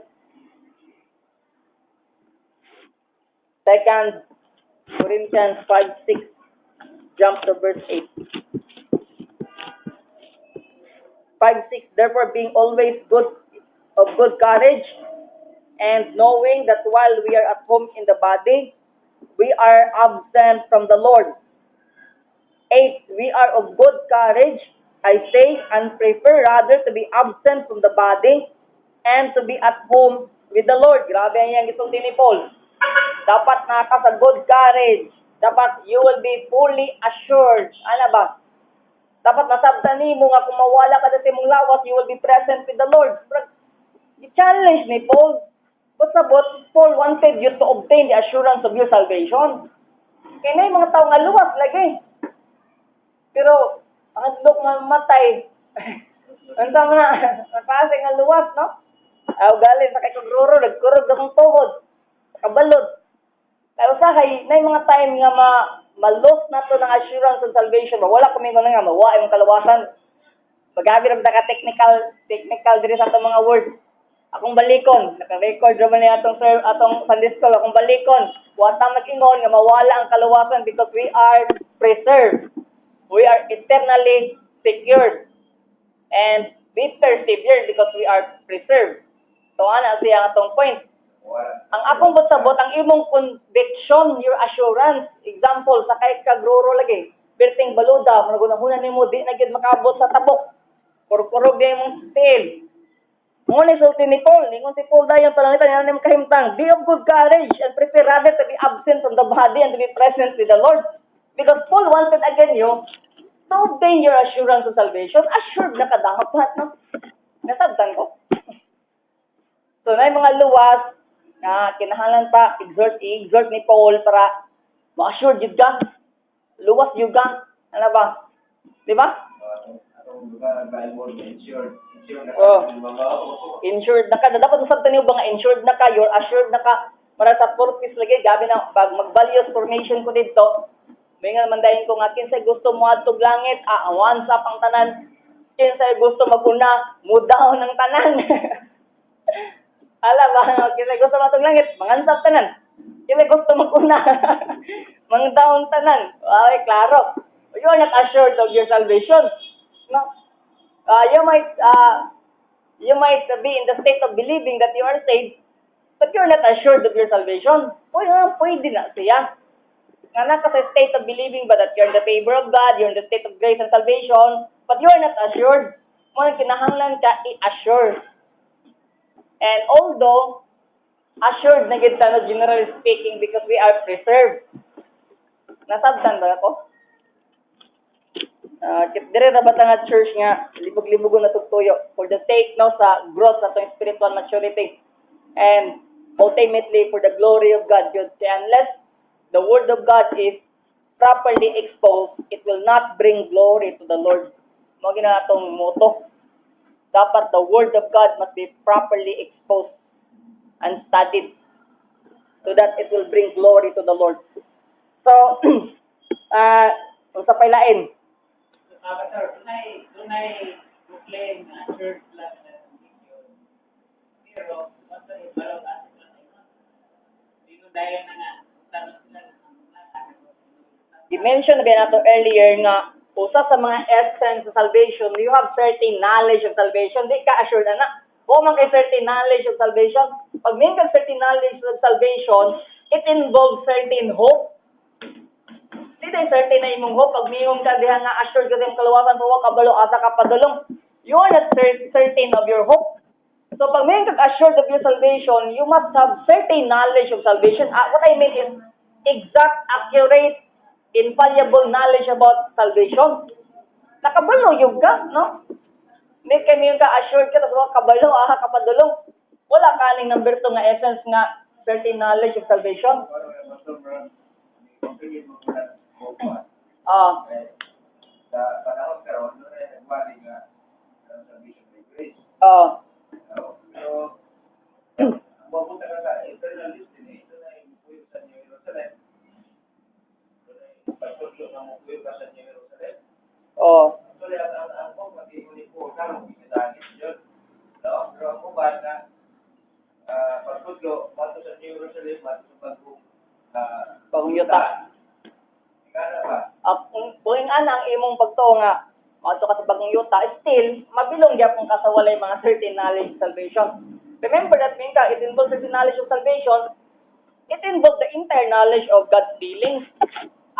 2 Corinthians 5:6. Jump to verse 8. 5:6, therefore being always of good courage, and knowing that while we are at home in the body, we are absent from the Lord. 8, we are of good courage, I say, and prefer rather to be absent from the body and to be at home with the Lord. Grabe ang gisulti ni Paul. Dapat naka sa good courage. Dapat you will be fully assured. Ano ba? Dapat masabtan ni mo nga kung mawala ka sa imong lawas, you will be present with the Lord. I-challenge ni Paul. But Paul wanted you to obtain the assurance of your salvation. Kaya na yung mga tao nga luwas lagi. Pero, ang hadlok nga matay. Ang tama na, nakasi nga luwas, no? Aw galing sa kay kagruro, nagkurog na kong tuhod. Kabalod. Kaya sa kay, na yung mga time nga ma-loss na to ng assurance of salvation, wala kami nga nga, mawa yung kalawasan. Pag-abi rin ka technical diri sa itong mga words. Akong balikon, naka-record naman niya atong Sunday school, akong balikon. Watang nag-ingon nga mawala ang kalawasan because we are preserved. We are eternally secured. And we persevere because we are preserved. So, ana siya atong point. Ang akong butsabot, ang imong conviction, your assurance. Example, sa kay kagruro lagi. Perting baluda, magunahuna ni mo, di na gid makabot sa tabok. Kurkurog di mong steel. Ngunit sulti ni Paul, ningon si Paul dayon palangitan yan naman kahimtang, be of good courage and prepare rather to be absent from the body and to be present with the Lord. Because Paul wanted again you to obtain your assurance of salvation. Assured na kadangap lahat, no? Nasabtan ko. So, na yung mga luwas, na kinahanglan pa, exhort ni Paul para ma-assured yun ka. Luwas yun ka. Ano ba? Di ba? Insured na ka. Dapat masabtan niyo ba nga insured na ka, you're assured na ka. Para sa purpose lagi, gabi na, pag mag-values formation ko dito, may nga naman dahil ko nga, kinsay gusto mo atog langit, awan sa pang tanan. Kinsay gusto maguna, mudaw ng tanan. Alam ba, kinsay gusto mo atog langit, mangansap tanan. Kinsay gusto maguna, mangdaon tanan. Ay, klaro. You are not assured of your salvation. No? You might be in the state of believing that you are saved, but you're not assured of your salvation. Pwede na siya. Nga naka sa state of believing ba that you're in the favor of God, you're in the state of grace and salvation, but you're not assured. Muna kinahanglan ka i-assure. And although, assured na gid tayo, generally speaking, because we are preserved. Nasabtan ba ako? Dire na ba nga church nga, libog-libogon na tugtuyo for the sake no sa growth sa itong spiritual maturity and ultimately for the glory of God. Yun. Unless the word of God is properly exposed, it will not bring glory to the Lord. Mga na itong motto. Dapat the word of God must be properly exposed and studied so that it will bring glory to the Lord. So, kung sa pailain, Sir, tunay proclaim na church lang na religion. Pero, basta yung balong asin lang na dito dahil na nga, tanong sila i-mention na nato earlier nga, usa sa mga essence sa salvation, you have certain knowledge of salvation. Di ka assured na. Kung man kay certain knowledge of salvation, pag may kang certain knowledge of salvation, it involves certain hope. Di tayo certain na imong hope. Pag mayroon ka diha nga assured ka sa kalawasan, pawa kabalo, asa ka padulong. You are not certain of your hope. So pag mayroon ka assured of your salvation, you must have certain knowledge of salvation. What I mean is exact, accurate, infallible knowledge about salvation. Nakabalo yung ka, no? Hindi kayo ka assured ka, tapos kabalo, kapadulong. Wala ka aning number 2 nga essence nga certain knowledge of salvation. Sa panahon karon, nagwali nga ang salvation by grace. Pero, mabuta ka sa eternal destiny, ito na yung puyo sa New Jerusalem. Ito na yung pagtutlo ng puyo ka sa New Jerusalem. Actually, ang kong mag-iuli po, karong pinitangin yun. No? Pero ang kuban na pagtutlo, mato sa New Jerusalem, mato sa Pangyuta. Ikana ba? Kung ang imong pagtuo nga, mato ka sa bagong yuta, still, mabilong gyapon ka sa walay mga certain knowledge of salvation. Remember that, Minka, it involves certain knowledge of salvation, it involves the entire knowledge of God's dealings.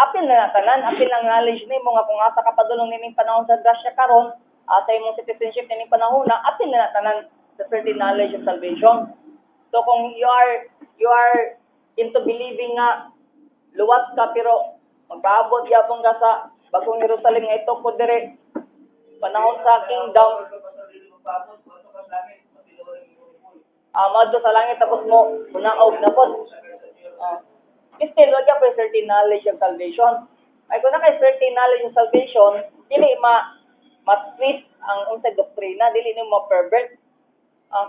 Apil na natanan, apil ang knowledge ni mo nga kung asa ka padulong nining panahon sa grasya karon, asa imong citizenship nining panahon na, apil na natanan sa certain knowledge of salvation. So kung you are into believing nga luwas ka pero magpaabot gyapon ka sa bagong Jerusalem nga ito ko dire panahon sa kingdom, madto sa langit tapos mo munaog na pod. Still, wag ka pa certain knowledge of salvation. Ay kung na kay certain knowledge of salvation, dili ma-twist ang unsay doktrina, dili ni ma-pervert.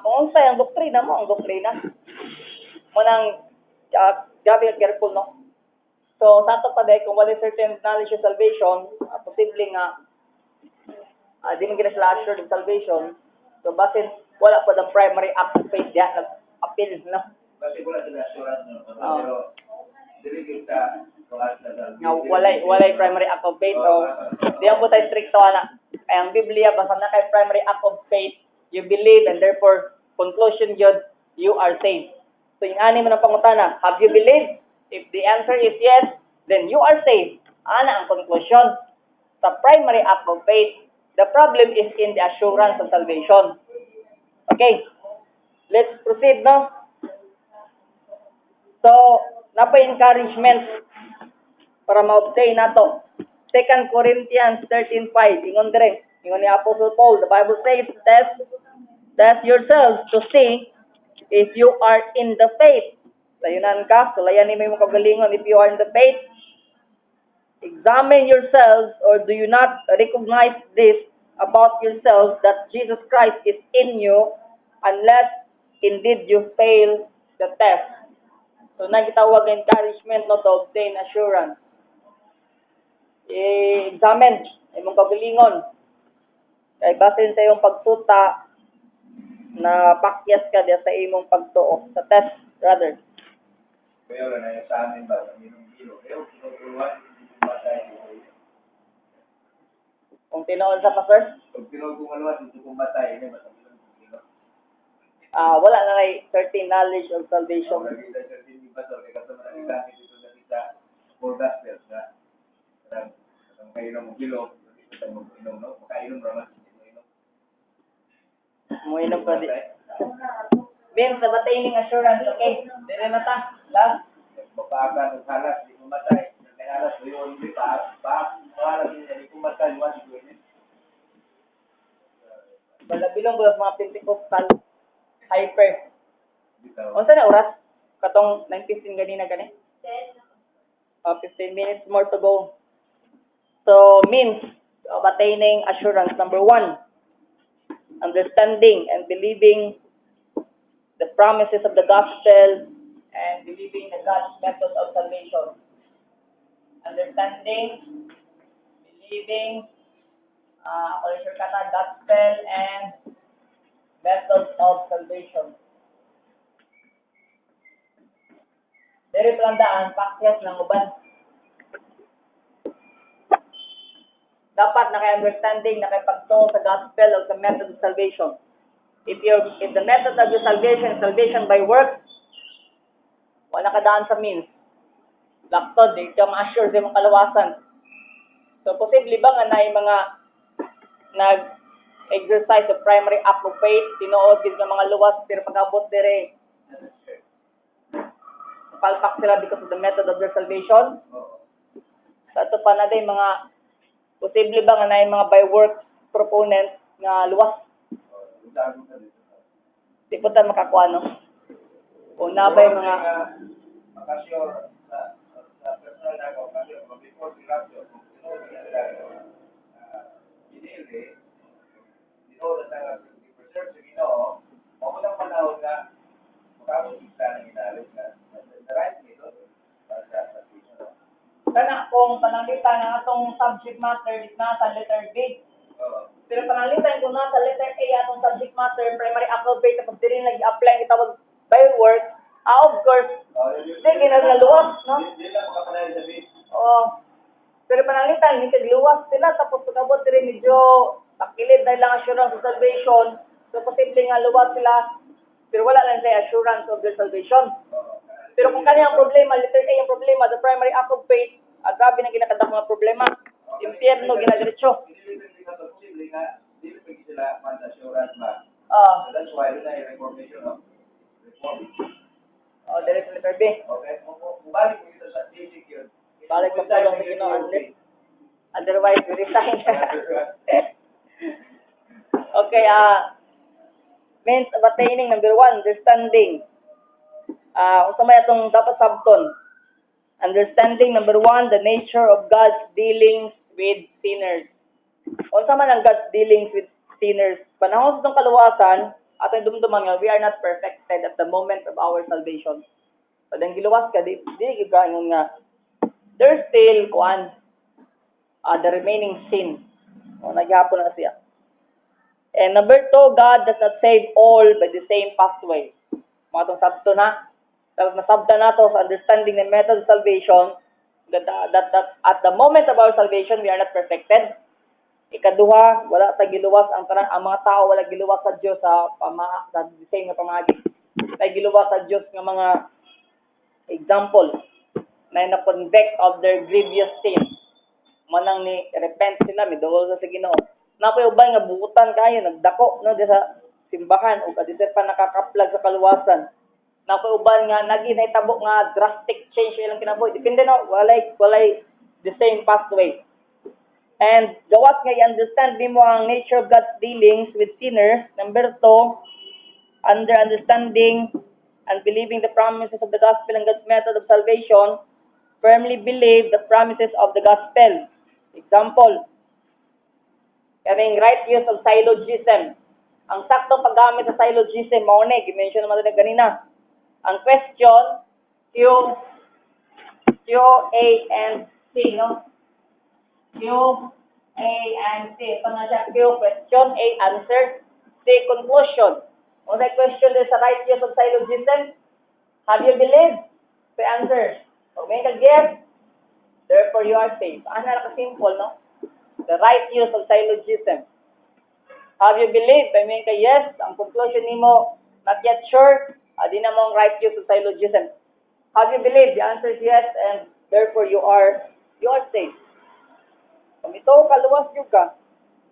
Kung unsay ang doktrina mo, ang doktrina. Munang gabi ka careful, no? So, sa ato pa dahil, kung wala certain knowledge of salvation, posible nga, di man gina sila assured of salvation. So, basin, wala pa the primary act of faith diya, nag-appeal, no? Kasi wala sila assurance, no? Pero, dili kita Nga, walay primary act of faith, o di ang butay stricto na. Ay, ang Biblia, basta na kay primary act of faith, you believe, and therefore, conclusion yun, you are saved. So, yung ani mo ng pangutana, have you believed? If the answer is yes, then you are saved. Ana ang conclusion. Sa primary act of faith, the problem is in the assurance of salvation. Okay, let's proceed, no? So, napa-encouragement para ma-obtain nato. 2 Corinthians 13:5, ingon dire, ingon ni Apostle Paul, the Bible says, test yourselves to see if you are in the faith. Sayunan ka, sulayan mo yung kagalingon if you are in the faith. Examine yourselves, or do you not recognize this about yourselves, that Jesus Christ is in you, unless indeed you fail the test. So, nagitawag ng encouragement, no, to obtain assurance. Examine imong kagalingon. Kay basin sa iyong pagtuta na pakyas ka diya sa imong pagtuo, sa test, rather. Kaya wala na yung sa amin ba, sa minong-gilo. Kaya tinutuluan, hindi matay. Kung tinoon sa pastor, Pag tinutuluan, hindi matay. Hindi matay. wala na kay certain knowledge of salvation. Nakita sa sindi ba, so, kaya sa mga gamit dito na kita, for gospel, na kainom mong kilo, inom, no? Makainom naman, inom. Muinom ka di. Ben, sa bataining assurance, okay? Dire na ta. Last. Magpaakan ng halas, di kumatay. May halas, yun, di pa, halas, di kumatay, wala, di kumatay. Balabilong ko mga Pentecostal hyper. Bitaw. Unsa na oras? Katong 9:15 ganina gani? 15 minutes more to go. So, means of attaining assurance. Number 1, understanding and believing the promises of the gospel and believing the God's method of salvation. Understanding, believing, gospel and methods of salvation. Dari pelandaan, pakyas ng uban. Dapat naka-understanding, nakapagto sa gospel o sa method of salvation. If the method of your salvation is salvation by works, wala ka daan sa means. Laktod, di ka ma-assure sa mong kalawasan. So, posible ba nga na yung mga nag-exercise of primary act of faith, tinuod din ng mga luwas, pero pag-abot dire, palpak sila because of the method of their salvation. Sa ito pa na din, mga posible ba nga na yung mga by works proponents nga luwas? Di po tayo makakuha, no? O na ba yung mga... Makasure sa personal na ako, kasi before sila yun, pinili, na preserve sa Ginoo, o unang panahon na makakita ng inalis na the right method para sa salvation. Kana kung pananglitan ng atong subject matter is nasa letter B. Pero pananglitan kung nasa letter A atong subject matter, primary act of faith, kapag din nag-apply ang itawag by work, of course, hindi ginagaluwas, no? Hindi lang makapanay sa base. Oo. Pero pananglitan, hindi kagluwas sila, tapos pagkabot rin medyo takilid dahil lang assurance of salvation, so posible nga luwas sila, pero wala lang sila assurance of their salvation. Pero kung kanya ang problema, letter A ang problema, the primary act of faith, grabe na ginakadak mga problema. Impyerno, ginadiretso. Hindi ka posible nga, hindi pa sila man-assurance ba? Ah, So that's why na yung reformation of reform. there is letter B. Okay? Kung balik mo ito sa basic yun, Balik mo sa lang sa Ginoo, otherwise we resign. Okay, means of attaining, number 1, understanding. Kung may atong dapat sabton. Understanding, number 1, the nature of God's dealings with sinners. Kung man ang God's dealings with sinners, panahon sa itong kaluwasan, atong dumduman nga, we are not perfected at the moment of our salvation. Padang giluwas ka, di gigayon nga, there's still, the remaining sin. Nagyapon na siya. And number 2, God does not save all by the same pathway. Mga itong sabto na. Tapos masabta na to sa understanding the method of salvation, that at the moment of our salvation, we are not perfected. Ikaduha, wala ta giluwas ang mga tao wala giluwas sa Dios sa the same nga pamagi. Tay giluwas sa Dios nga mga example na convict of their grievous sin. Manang ni repent sila, midawol sa Ginoo. Napoy ubay nga buutan kayo nagdako no di sa simbahan o kadisir pa nakakaplag sa kaluwasan. Napoy uban nga naginahitabo nga drastic change ilang kinabuhi. Depende no, walay the same pathway. And gawas nga i-understand mo ang nature of God's dealings with sinners. Number 2, under understanding and believing the promises of the gospel and God's method of salvation, firmly believe the promises of the gospel. Example, kaming right use of syllogism. Ang saktong paggamit sa syllogism, maune, gimension naman na ganina. Ang question, Q, A, and C, no? Q, A, and C. Ito na siya, Q, question, A, answer, C, conclusion. Kung sa question is sa right use of syllogism, have you believed? The answer. Kung may kag-yes, therefore you are saved. Ano na ka-simple, no? The right use of syllogism. Have you believed? Kung may kag-yes, ang conclusion nimo, not yet sure, di na mong right use of syllogism. Have you believed? The answer is yes, and therefore you are saved. Kung ito, kaluwas yung ka,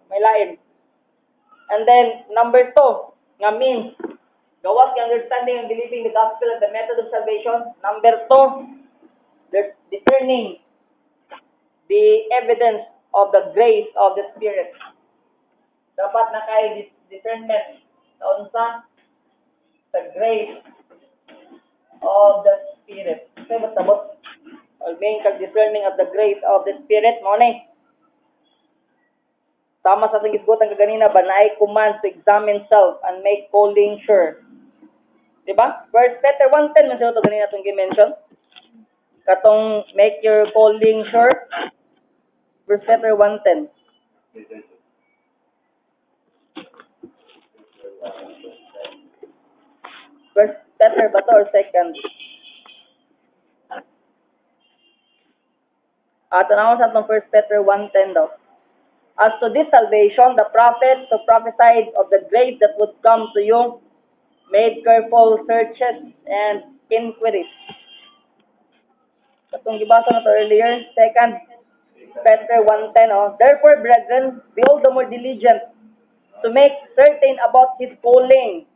may lain. And then, number 2, nga means, gawas yung understanding and believing the gospel and the method of salvation. Number 2, there's discerning the evidence of the grace of the Spirit. Dapat na kay discernment sa unsa the grace of the Spirit. Kaya masabot. Alming kag-discerning of the grace of the Spirit, mo na tama sa ating isgot ang kaganina, banay command to examine self and make calling sure. Diba? 1 Peter 1:10, man ito ganina itong gimension. Katong make your calling sure. 1 Peter 1:10. First Peter ba to or second? Tanaw sa itong 1 Peter 1:10 daw. As to this salvation, the prophets who prophesied of the grace that would come to you made careful searches and inquiries. Katong gibasa na to earlier, 2 Peter 1:10, Therefore, brethren, be all the more diligent to make certain about His calling.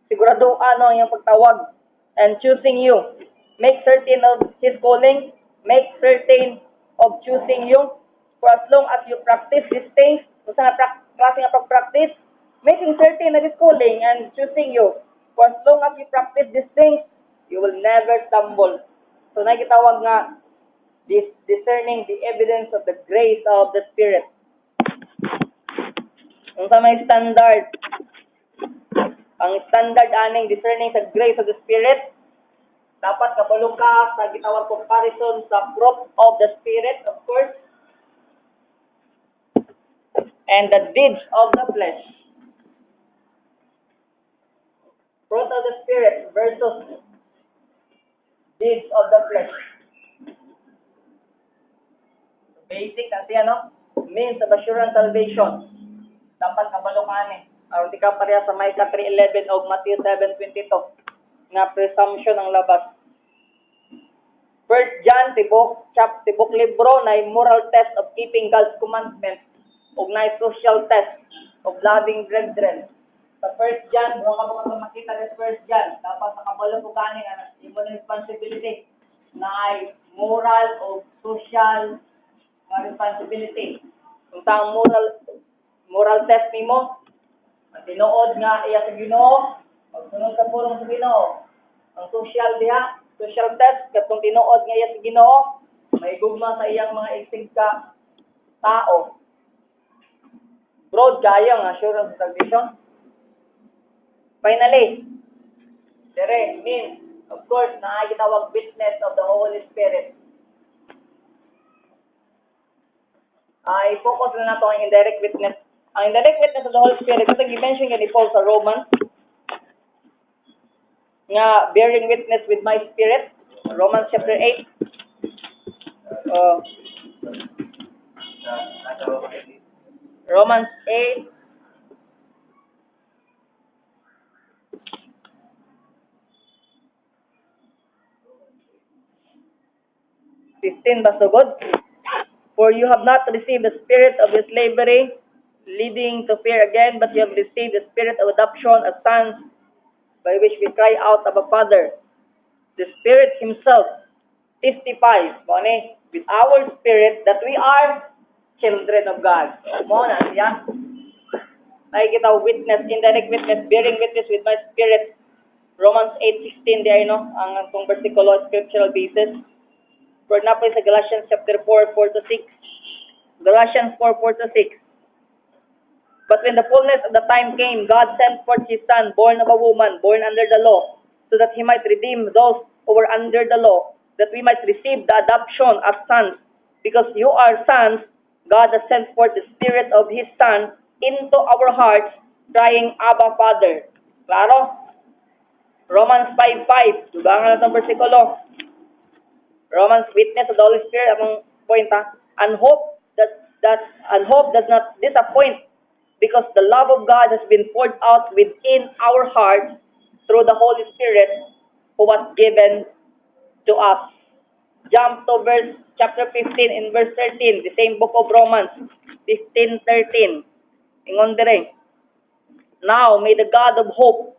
Sigurado ano yung pagtawag and choosing you. Make certain of His calling, make certain of choosing you. For as long as you practice these things, kung saan klase nga pag-practice, making certain of His calling and choosing you. For as long as you practice these things, you will never stumble. So, nakikitawag nga, discerning the evidence of the grace of the Spirit. Kung sa may standard, ang standard aning discerning sa grace of the Spirit, dapat kabalo ka sa gitawag comparison sa fruit of the Spirit, of course, and the deeds of the flesh. Fruit of the Spirit versus deeds of the flesh. Basic na siya, no? Means of assurance salvation. Dapat kabalo ka ni. Aron di ka pareha sa Micah 3:11 o Matthew 7:22 nga presumption ang labas. First John tibok libro na moral test of keeping God's commandments ug na social test of loving brethren. Sa First John, buka ka makita sa First John, dapat nakabalo ko kani nga imo na responsibility na ay moral o social nga responsibility. Kung taong moral test nimo, ang tinuod nga iya sa Ginoo, pagsunod sa pulong sa Ginoo. Ang social diha, social test katong tinuod nga iya sa Ginoo, may gugma sa iyang mga isig ka tao. Broad kayo ang assurance of salvation. Finally, dire means, of course, na gitawag witness of the Holy Spirit. I-focus na nato ang indirect witness. Ang indirect witness of the Holy Spirit, ito i-mention ni Paul sa Romans, nga bearing witness with my spirit, Romans chapter 8. Romans 8. Basugod. For you have not received the spirit of your slavery, leading to fear again, but you have received the spirit of adoption as sons, by which we cry out, Abba, Father. The Spirit Himself testifies with our spirit that we are children of God. Mo na siya. Nakikita witness, indirect witness, bearing witness with my spirit. Romans 8:16 there, no? Ang itong versikulo, scriptural basis. For na po sa Galatians chapter 4:4-6. Galatians 4:4-6. But when the fullness of the time came, God sent forth His Son, born of a woman, born under the law, so that He might redeem those who were under the law, that we might receive the adoption as sons. Because you are sons, God has sent forth the Spirit of His Son into our hearts, crying, Abba, Father. Klaro? Romans 5:5. Dugangan na itong versikulo. Romans, witness of the Holy Spirit, among point ha. And hope does not disappoint, because the love of God has been poured out within our hearts through the Holy Spirit who was given to us. Jump to chapter 15 in verse 13, the same book of Romans, 15:13. Ingon dire. Now may the God of hope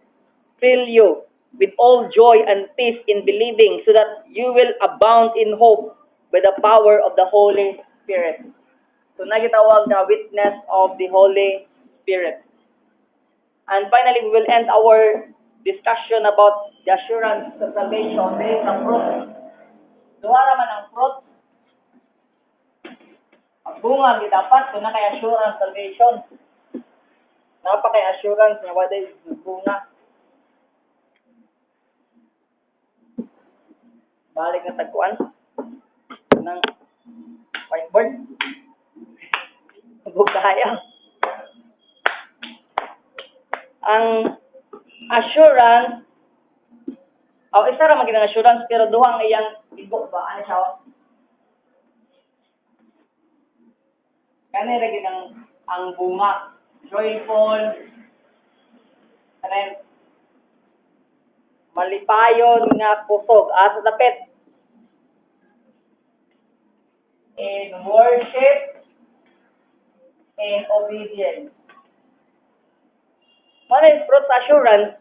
fill you with all joy and peace in believing, so that you will abound in hope by the power of the Holy Spirit. So nagitawag na witness of the Holy Spirit. And finally, we will end our discussion about the assurance of salvation based on fruit. Duha naman ang fruit. Ang bunga dapat kung na kay assurance salvation. Napakay assurance nga wala yung bunga. Balik na tagkuan ng whiteboard. Bugaya. Ang assurance, isa ra maging assurance, pero duhang iyang igo ba? Ano siya? Kani lagi ang bunga. Joyful. And then, malipayon nga kusog. Asa dapit. In worship and obedience. Ano yung fruit sa assurance?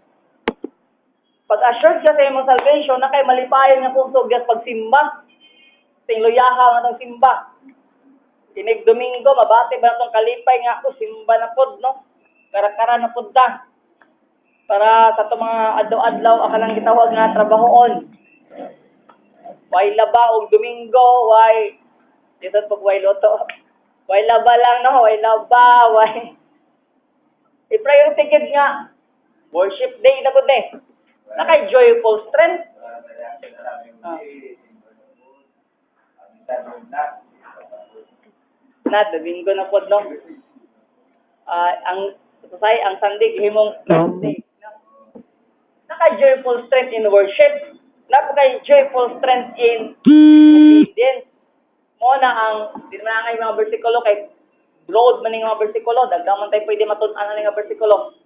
Pag assured ka sa imong salvation, na kay malipayon nga kusog at pagsimba. Tingluyaha nga itong simba. Tinig Domingo, mabati ba na itong kalipay nga ako, simba na pod, no? Karakara na pod ta. Para sa itong mga adlaw-adlaw, akalang gitawag nga trabahoon. Way laba og Domingo, way, dito pag way loto. Way laba lang, no? Way laba, way. I-priority gid nga. Worship day na po eh. Nakay joyful strength. Na, Domingo na po, no? Ang Sunday, himong day. Naka-joyful strength in worship. Naka-joyful strength in obedience. mo na ang di na nga yung mga bersikulo kay broad man yung mga bersikulo, dagdaman tayo pwede matun-an nga bersikulo.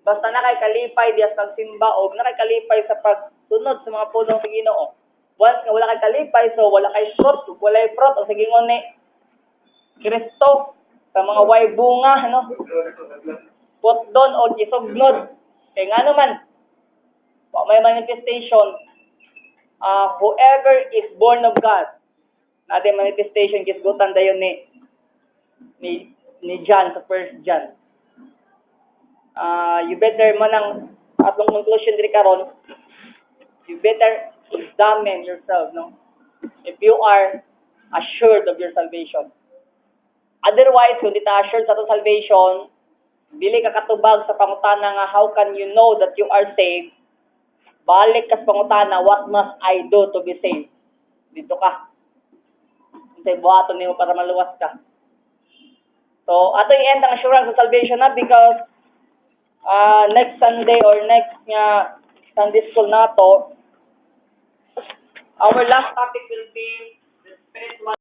Basta na kay kalipay diya sa simba o na kay kalipay sa pagsunod sa mga pulong sa Ginoo. Once nga wala kay kalipay, so wala kay fruit, wala kay fruit o sige ni Kristo sa mga way bunga, no? Putdon o isugnod. Kaya nga naman, may manifestation, whoever is born of God, natin manifestation, kisgutan dayon ni John sa 1 John. You better manang atong conclusion diri karon, you better examine yourself, no? If you are assured of your salvation. Otherwise, kung di ta assured sa atong salvation, dili ka katubag sa pangutana nga how can you know that you are saved? Balik ka sa pangutana, what must I do to be saved? Dito ka. Hindi buhaton nimo para maluwas ka. So, ato i-end ang assurance sa salvation na because next Sunday or next Sunday school na to, our last topic will be the spiritual